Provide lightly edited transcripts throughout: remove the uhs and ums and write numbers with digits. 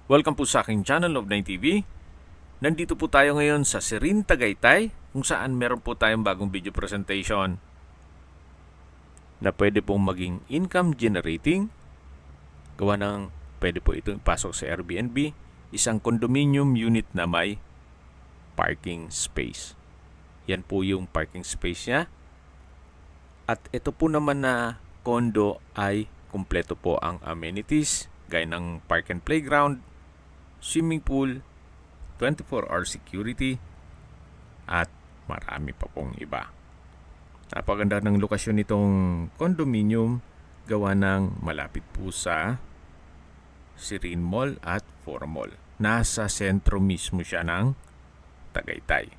Welcome po sa aking channel of 9TV. Nandito po tayo ngayon sa Sirin, Tagaytay kung saan meron po tayong bagong video presentation na pwede pong maging income generating. Gawa ng pwede po itong ipasok sa Airbnb, isang condominium unit na may parking space. Yan po yung parking space niya. At ito po naman na condo ay kumpleto po ang amenities gaya ng park and playground, swimming pool, 24-hour security, at marami pa pong iba. Napaganda ng lokasyon nitong condominium gawa ng malapit po sa Sirin Mall at Forum Mall. Nasa sentro mismo siya ng Tagaytay.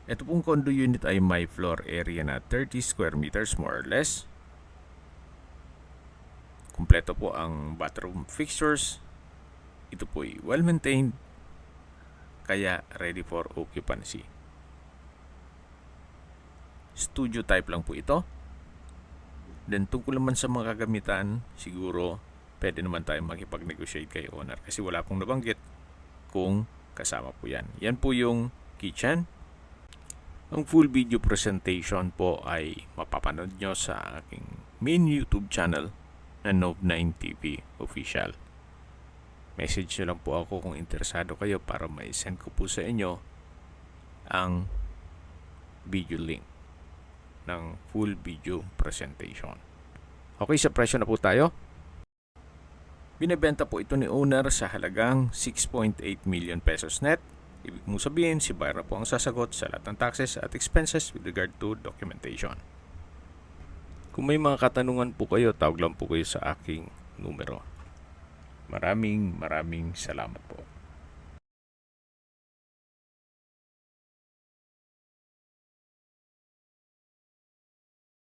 Ito pong condo unit ay may floor area na 30 square meters more or less. Kumpleto po ang bathroom fixtures. Ito po ay well-maintained, kaya ready for occupancy. Studio type lang po ito. Then tungkol naman sa mga kagamitan, siguro pwede naman tayo makipag-negotiate kay owner kasi wala pong nabanggit kung kasama po yan. Yan po yung kitchen. Ang full video presentation po ay mapapanood nyo sa aking main YouTube channel na Nov9TV Official. Message nyo lang po ako kung interesado kayo para ma-send ko po sa inyo ang video link ng full video presentation. Okay, sa presyo na po tayo. Binebenta po ito ni owner sa halagang 6.8 million pesos net. Ibig mong sabihin, si buyer po ang sasagot sa lahat ng taxes at expenses with regard to documentation. Kung may mga katanungan po kayo, tawag lang po kayo sa aking numero. Maraming salamat po.